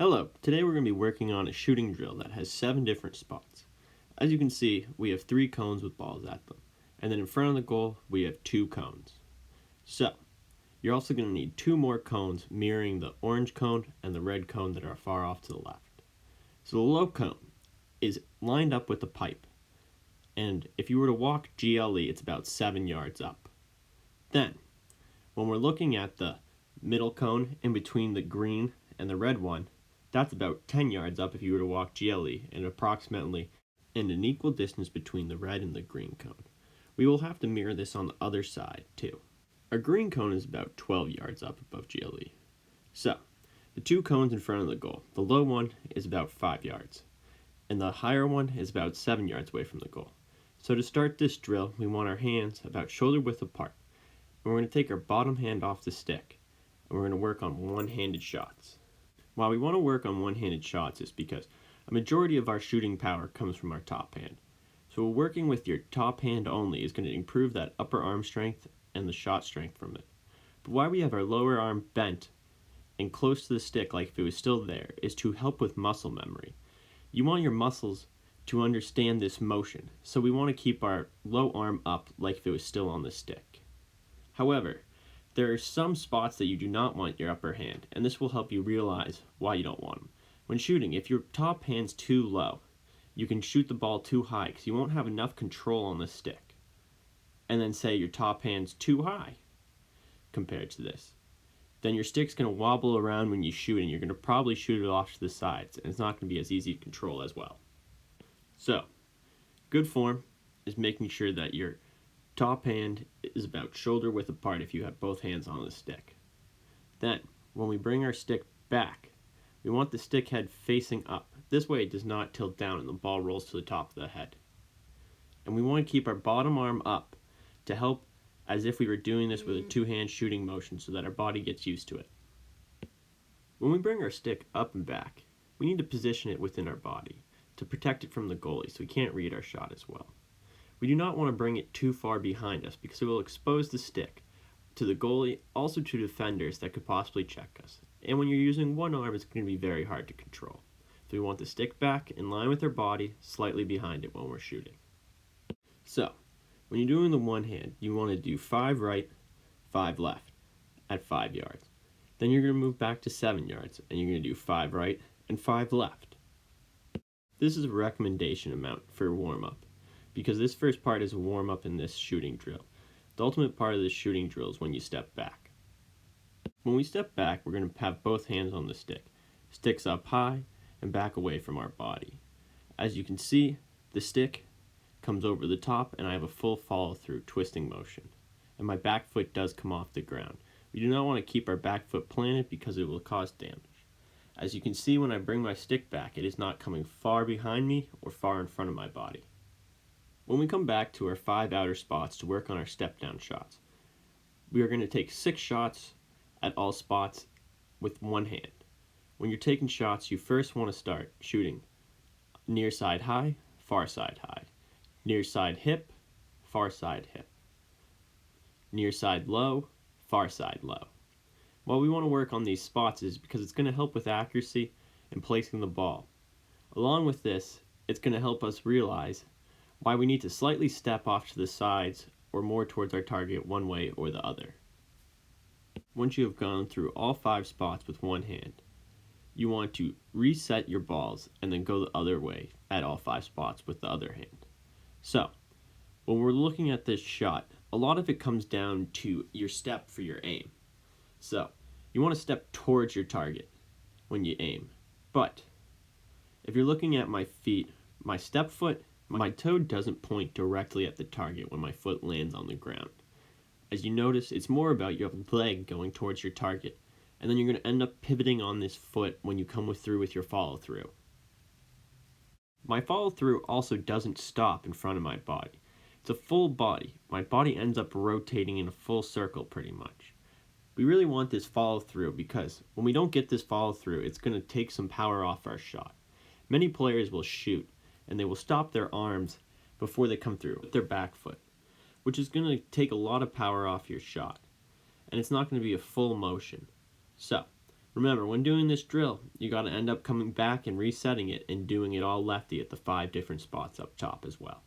Hello, today we're going to be working on a shooting drill that has 7 different spots. As you can see, we have 3 cones with balls at them, and then in front of the goal we have 2 cones. So, you're also going to need 2 more cones mirroring the orange cone and the red cone that are far off to the left. So the low cone is lined up with the pipe, and if you were to walk GLE, it's about 7 yards up. Then, when we're looking at the middle cone in between the green and the red one, that's about 10 yards up if you were to walk GLE, and approximately an equal distance between the red and the green cone. We will have to mirror this on the other side too. Our green cone is about 12 yards up above GLE. So, the 2 cones in front of the goal, the low one is about 5 yards, and the higher one is about 7 yards away from the goal. So to start this drill, we want our hands about shoulder width apart. And we're going to take our bottom hand off the stick, and we're going to work on one-handed shots. Why we want to work on one-handed shots is because a majority of our shooting power comes from our top hand. So working with your top hand only is going to improve that upper arm strength and the shot strength from it. But why we have our lower arm bent and close to the stick like if it was still there is to help with muscle memory. You want your muscles to understand this motion, so we want to keep our low arm up like if it was still on the stick. However, there are some spots that you do not want your upper hand, and this will help you realize why you don't want them. When shooting, if your top hand's too low, you can shoot the ball too high because you won't have enough control on the stick. And then say your top hand's too high compared to this. Then your stick's going to wobble around when you shoot, and you're going to probably shoot it off to the sides, and it's not going to be as easy to control as well. So, good form is making sure that your top hand is about shoulder width apart if you have both hands on the stick. Then, when we bring our stick back, we want the stick head facing up. This way it does not tilt down and the ball rolls to the top of the head. And we want to keep our bottom arm up to help as if we were doing this with a 2-hand shooting motion so that our body gets used to it. When we bring our stick up and back, we need to position it within our body to protect it from the goalie so we can't read our shot as well. We do not want to bring it too far behind us because it will expose the stick to the goalie, also to defenders that could possibly check us. And when you're using one arm, it's going to be very hard to control. So we want the stick back in line with our body, slightly behind it when we're shooting. So, when you're doing the one hand, you want to do 5 right, 5 left at 5 yards. Then you're going to move back to 7 yards, and you're going to do 5 right and 5 left. This is a recommendation amount for warm-up, because this first part is a warm-up in this shooting drill. The ultimate part of this shooting drill is when you step back. When we step back, we're going to have both hands on the stick, sticks up high and back away from our body. As you can see, the stick comes over the top and I have a full follow-through twisting motion, and my back foot does come off the ground. We do not want to keep our back foot planted because it will cause damage. As you can see, when I bring my stick back, it is not coming far behind me or far in front of my body. When we come back to our 5 outer spots to work on our step-down shots, we are going to take 6 shots at all spots with one hand. When you're taking shots, you first want to start shooting near side high, far side high, near side hip, far side hip, near side low, far side low. Why we want to work on these spots is because it's going to help with accuracy and placing the ball. Along with this, it's going to help us realize why we need to slightly step off to the sides or more towards our target one way or the other. Once you have gone through all 5 spots with one hand, you want to reset your balls and then go the other way at all 5 spots with the other hand. So, when we're looking at this shot, a lot of it comes down to your step for your aim. So, you want to step towards your target when you aim. But, if you're looking at my feet, my step foot, my toe doesn't point directly at the target when my foot lands on the ground. As you notice, it's more about your leg going towards your target, and then you're going to end up pivoting on this foot when you come through with your follow-through. My follow-through also doesn't stop in front of my body. It's a full body. My body ends up rotating in a full circle pretty much. We really want this follow-through because when we don't get this follow-through, it's going to take some power off our shot. Many players will shoot, and they will stop their arms before they come through with their back foot, which is going to take a lot of power off your shot, and it's not going to be a full motion. So, Remember, when doing this drill, you got to end up coming back and resetting it and doing it all lefty at the 5 different spots up top as well.